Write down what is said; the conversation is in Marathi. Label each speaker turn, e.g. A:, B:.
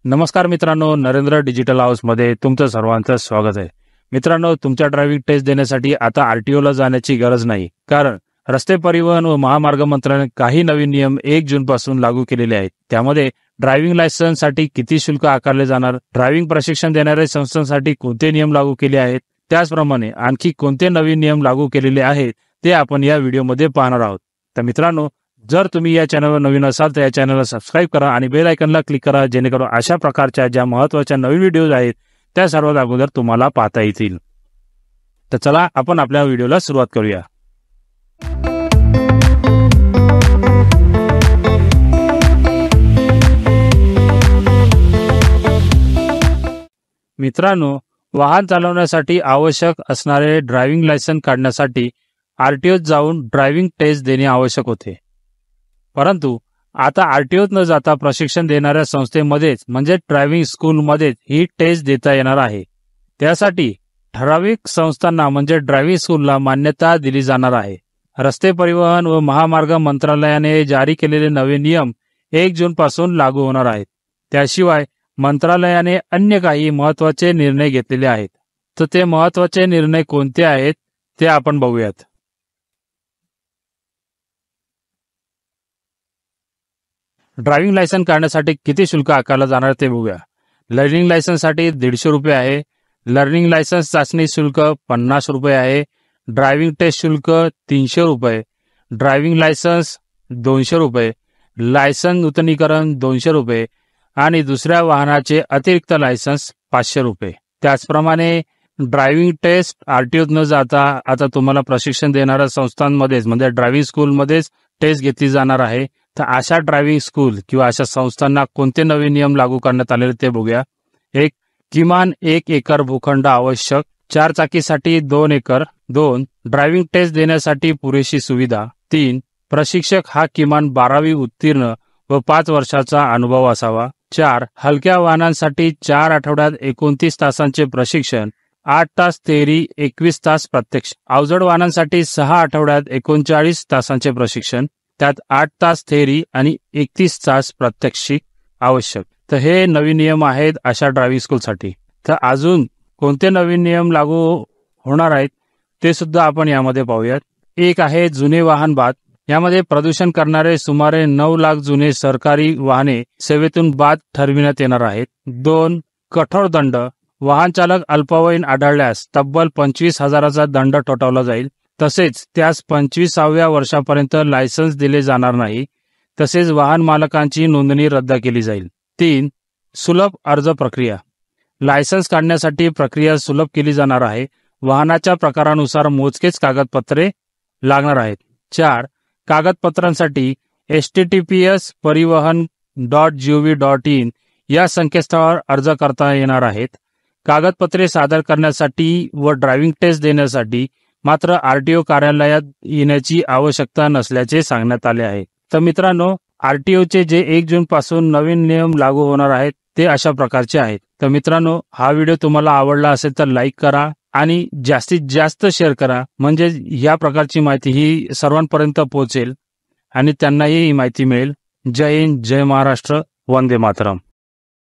A: नमस्कार मित्रांनो, नरेंद्र डिजिटल हाऊसमध्ये तुमचं सर्वांचं स्वागत आहे। मित्रांनो, तुमच्या ड्रायव्हिंग टेस्ट देण्यासाठी आता आरटीओला जाण्याची गरज नाही, कारण रस्ते परिवहन व महामार्ग मंत्रालयाने काही नवीन नियम 1 जून पासून लागू केलेले आहेत। त्यामध्ये ड्रायव्हिंग लायसन्ससाठी किती शुल्क आकारले जाणार, ड्रायव्हिंग प्रशिक्षण देणाऱ्या संस्थांसाठी कोणते नियम लागू केले आहेत, त्याचप्रमाणे आणखी कोणते नवीन नियम लागू केलेले आहेत ते आपण या व्हिडिओमध्ये पाहणार आहोत। तर मित्रांनो, जर तुम्ही या चॅनलवर नवीन असाल तर या चॅनलला सबस्क्राइब करा आणि बेल आयकॉनला क्लिक करा, जेणेकरून अशा प्रकारच्या ज्या महत्त्वाच्या नवीन व्हिडिओज आहेत त्या सर्वात अगोदर तुम्हाला पाहता येतील। तर चला आपण आपल्या व्हिडिओला सुरुवात करूया। मित्रांनो, वाहन चालवण्यासाठी आवश्यक असणारे ड्रायव्हिंग लायसन्स काढण्यासाठी आरटीओत जाऊन ड्रायव्हिंग टेस्ट देणे आवश्यक होते। परंतु आता आरटीओत न जाता प्रशिक्षण देणाऱ्या संस्थेमध्येच म्हणजे ड्रायव्हिंग स्कूलमध्येच ही टेस्ट देता येणार आहे। त्यासाठी ठराविक संस्थांना म्हणजे ड्रायव्हिंग स्कूलला मान्यता दिली जाणार आहे। रस्ते परिवहन व महामार्ग मंत्रालयाने जारी केलेले नवे नियम 1 जून पासून लागू होणार आहेत। त्याशिवाय मंत्रालयाने अन्य काही महत्त्वाचे निर्णय घेतलेले आहेत। तर ते महत्त्वाचे निर्णय कोणते आहेत ते आपण बघूयात। ड्रायव्हिंग लायसन्स काढण्यासाठी किती शुल्क आकारला जाणार ते बघूया। लर्निंग लायसन्ससाठी 150 रुपये आहे। लर्निंग लायसन्स चाचणी शुल्क 50 रुपये आहे। ड्रायव्हिंग टेस्ट शुल्क 300 रुपये। ड्रायव्हिंग लायसन्स 200 रुपये। लायसन्स नूतनीकरण 200 रुपये आणि दुसऱ्या वाहनाचे अतिरिक्त लायसन्स 500 रुपये। त्याचप्रमाणे ड्रायव्हिंग टेस्ट आरटीओत न जाता आता तुम्हाला प्रशिक्षण देणाऱ्या संस्थांमध्येच म्हणजे ड्रायव्हिंग स्कूलमध्येच टेस्ट घेतली जाणार आहे। तर अशा ड्रायव्हिंग स्कूल किंवा अशा संस्थांना कोणते नवीन नियम लागू करण्यात आलेले ते बघूया। एक, किमान 1 एकर भूखंड आवश्यक। 4 चाकीसाठी 2 एकर। 2, ड्रायव्हिंग टेस्ट देण्यासाठी पुरेशी सुविधा। 3, प्रशिक्षक हा किमान 12वी उत्तीर्ण व 5 वर्षाचा अनुभव असावा। 4, हलक्या वाहनांसाठी 4 आठवड्यात 29 तासांचे प्रशिक्षण, 8 तास थेअरी, 21 तास प्रत्यक्ष। अवजड वाहनांसाठी 6 आठवड्यात 39 तासांचे प्रशिक्षण, त्यात 8 तास थेअरी आणि 31 तास प्रात्यक्षिक आवश्यक। तर हे नवीन नियम आहेत अशा ड्रायव्हिंग स्कूलसाठी। तर अजून कोणते नवीन नियम लागू होणार आहेत ते सुद्धा आपण यामध्ये पाहूयात। एक आहे जुने वाहन बाद। यामध्ये प्रदूषण करणारे सुमारे 9 लाख जुने सरकारी वाहने सेवेतून बाद ठरविण्यात येणार आहेत। 2, कठोर दंड। वाहन चालक अल्पवयीन आढळल्यास तब्बल 25,000चा दंड ठोठावला जाईल। तसेच त्यास 25व्या वर्षापर्यंत लायसन्स दिले जाणार नाही। तसेच वाहन मालकांची नोंदणी रद्द केली जाईल। 3, सुलभ अर्ज प्रक्रिया। लायसन्स काढण्यासाठी प्रक्रिया सुलभ केली जाणार आहे। वाहनाच्या प्रकारानुसार मोजकेच कागदपत्रे लागणार आहेत। 4, कागदपत्रांसाठी https://परिवहन.gov.in या संकेतस्थळावर अर्ज करता येणार आहेत। कागदपत्रे सादर करण्यासाठी व ड्रायव्हिंग टेस्ट देण्यासाठी मात्र आरटीओ कार्यालयात येण्याची आवश्यकता नसल्याचे सांगण्यात आले आहे। तर मित्रांनो, आरटीओचे जे 1 जून पासून नवीन नियम लागू होणार आहेत ते अशा प्रकारचे आहेत। तर मित्रांनो, हा व्हिडिओ तुम्हाला आवडला असेल तर लाईक करा आणि जास्तीत जास्त शेअर करा, म्हणजे या प्रकारची माहिती ही सर्वांपर्यंत पोहोचेल आणि त्यांनाही ही माहिती मिळेल। जय हिंद, जय महाराष्ट्र, वंदे मातरम।